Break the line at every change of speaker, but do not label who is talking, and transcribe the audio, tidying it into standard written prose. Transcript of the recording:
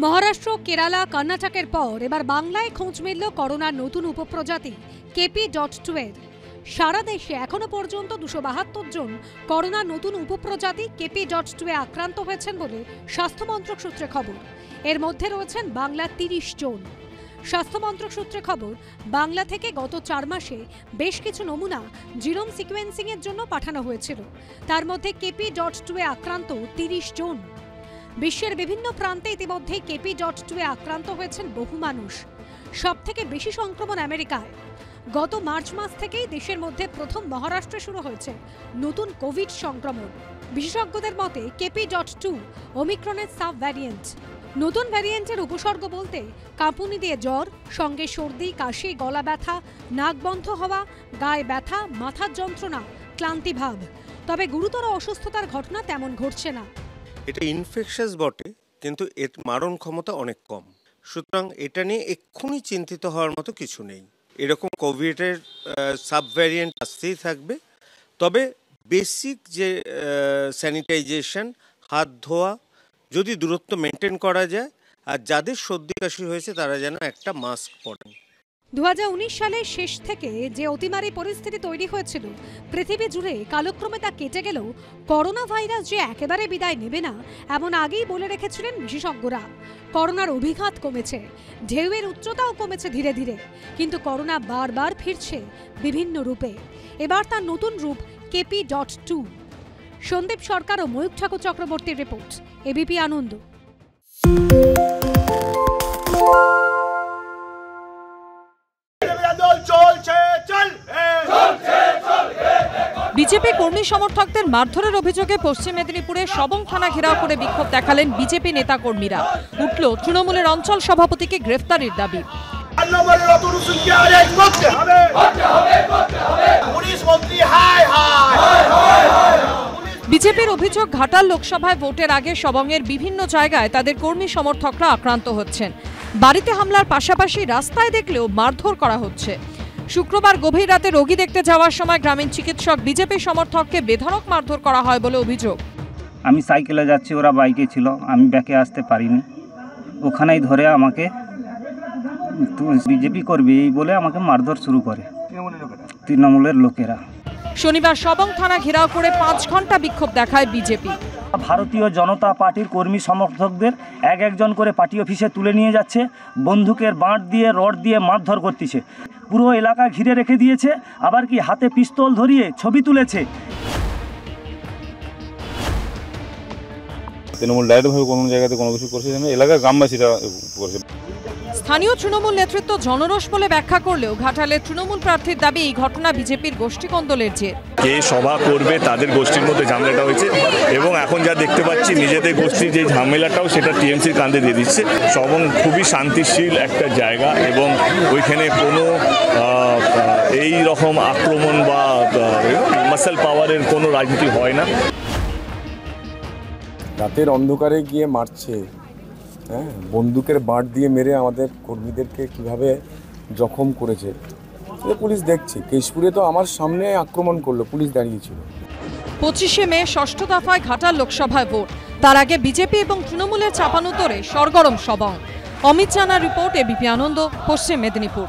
মহারাষ্ট্র, কেরালা, কর্ণাটকের পর এবার বাংলায় খোঁজ মিলল করোনার নতুন উপপ্রজাতি KP.2 এর। সারা দেশে এখনো পর্যন্ত 272 জন করোনার নতুন উপপ্রজাতি KP.2 এ আক্রান্ত হয়েছেন বলে স্বাস্থ্য মন্ত্রক সূত্রে খবর। এর মধ্যে রয়েছেন বাংলা 30 জন। স্বাস্থ্য মন্ত্রক সূত্রে খবর, বাংলা থেকে গত 4 মাসে বেশ কিছু নমুনা জিনোম সিকোয়েন্সিং এর জন্য পাঠানো হয়েছিল। তার মধ্যে KP.2 এ আক্রান্ত 30 জন। বিশ্বের বিভিন্ন প্রান্তে ইতিমধ্যে KP.2 এ আক্রান্ত হয়েছেন বহু মানুষ। সবথেকে বেশি সংক্রমণ আমেরিকায়। গত মার্চ মাস থেকেই দেশের মধ্যে প্রথম মহারাষ্ট্রে শুরু হয়েছে নতুন কোভিড সংক্রমণ। বিশেষজ্ঞদের মতে KP.2 ওমিক্রনের সাব ভ্যারিয়েন্ট। নতুন ভ্যারিয়েন্টের উপসর্গ বলতে কাঁপুনি দিয়ে জ্বর, সঙ্গে সর্দি, কাশি, গলা ব্যথা, নাক বন্ধ হওয়া, গায়ে ব্যথা, মাথার যন্ত্রণা, ক্লান্তি ভাব। তবে গুরুতর অসুস্থতার ঘটনা তেমন ঘটছে না।
এটা ইনফেকশাস বটে, কিন্তু এর মারণ ক্ষমতা অনেক কম। সুতরাং এটা নিয়ে এক্ষুনি চিন্তিত হওয়ার মতো কিছু নেই। এরকম কোভিডের সাব ভ্যারিয়েন্ট আসতেই থাকবে। তবে বেসিক যে স্যানিটাইজেশন, হাত ধোয়া, যদি দূরত্ব মেনটেন করা যায়, আর যাদের সর্দি কাশি হয়েছে তারা যেন একটা মাস্ক পরেন।
2019 সালের শেষ থেকে যে অতিমারী পরিস্থিতি তৈরি হয়েছিল পৃথিবী জুড়ে, কালক্রমে তা কেটে গেলেও করোনা ভাইরাস যে একেবারে বিদায় নেবে না এমন আগেই বলে রেখেছিলেন বিশেষজ্ঞরা। করোনার অভিঘাত কমেছে, ঢেউয়ের উচ্চতাও কমেছে ধীরে ধীরে, কিন্তু করোনা বারবার ফিরছে বিভিন্ন রূপে। এবার তার নতুন রূপ KP.2। সন্দীপ সরকার ও ময়ূখ ঠাকুর চক্রবর্তীর রিপোর্ট, এবিপি আনন্দ।
বিজেপি কর্মী সমর্থকদের মারধরের অভিযোগে পশ্চিম মেদিনীপুরে সবং থানা ঘেরাও করে বিক্ষোভ দেখালেন বিজেপি নেতা কর্মীরা। উঠল তৃণমূলের অঞ্চল সভাপতিকে গ্রেফতারের দাবি। বিজেপির অভিযোগ, ঘাটাল লোকসভায় ভোটের আগে সবংয়ের বিভিন্ন জায়গায় তাদের কর্মী সমর্থকরা আক্রান্ত হচ্ছেন। বাড়িতে হামলার পাশাপাশি রাস্তায় দেখলেও মারধর করা হচ্ছে। শুক্রবার গভীর রাতে রোগী দেখতে যাওয়ার সময় গ্রামীণ চিকিৎসক বিজেপি সমর্থককে বেধড়ক মারধর করা হয় বলে অভিযোগ।
আমি সাইকেলে যাচ্ছি, ওরা বাইকে ছিল, আমি ব্যাকে আসতে পারিনি, ওখানেই ধরে আমাকে বিজেপি করবে এই বলে আমাকে মারধর শুরু করে তৃণমূলের লোকেরা।
শনিবার সবং থানা ঘেরাও করে 5 ঘন্টা বিক্ষোভ দেখায় বিজেপি।
ভারতীয় জনতা পার্টির কর্মী সমর্থকদের একজন করে পার্টি অফিসে তুলে নিয়ে যাচ্ছে, বন্দুকের বাঁট দিয়ে, রড দিয়ে মারধর করতেছে। পুরো এলাকা ঘিরে রেখে দিয়েছে, আবার কি হাতে পিস্তল ধরিয়ে ছবি তুলেছে।
তৃণমূল ডাইরেক্টভাবে কোনো জায়গাতে কোনো কিছু করছে না, এলাকার গ্রামবাসীরা করছে।
স্থানীয় তৃণমূল নেতৃত্ব জনরোষ বলে ব্যাখ্যা করলেও ঘাটালের তৃণমূল প্রার্থীর দাবি এই ঘটনা বিজেপির গোষ্ঠী কোন্দলের জের।
কে সভা করবে তাদের গোষ্ঠীর মধ্যে ঝামেলাটা হয়েছে, এবং এখন যা দেখতে পাচ্ছি নিজেদের গোষ্ঠীর যে ঝামেলাটাও সেটা টিএমসির কাঁধে দিয়ে দিচ্ছে। সবং খুবই শান্তিশীল একটা জায়গা, এবং ওইখানে কোনো এই রকম আক্রমণ বা মাসল পাওয়ারের কোনো রাজনীতি হয় না।
রাতের অন্ধকারে গিয়ে মারছে, হ্যাঁ, বন্দুকের বাঁট দিয়ে মেরে আমাদের কর্মীদেরকে কিভাবে জখম করেছে পুলিশ দেখছে। কেশপুরে তো আমার সামনে আক্রমণ করলো, পুলিশ দাঁড়িয়েছিল।
25শে মে ষষ্ঠ দফায় ঘাটাল লোকসভায় ভোট। তার আগে বিজেপি এবং তৃণমূলের চাপানুতরে সরগরম সবং। অমিত জানার রিপোর্ট, এবিপি আনন্দ, পশ্চিম মেদিনীপুর।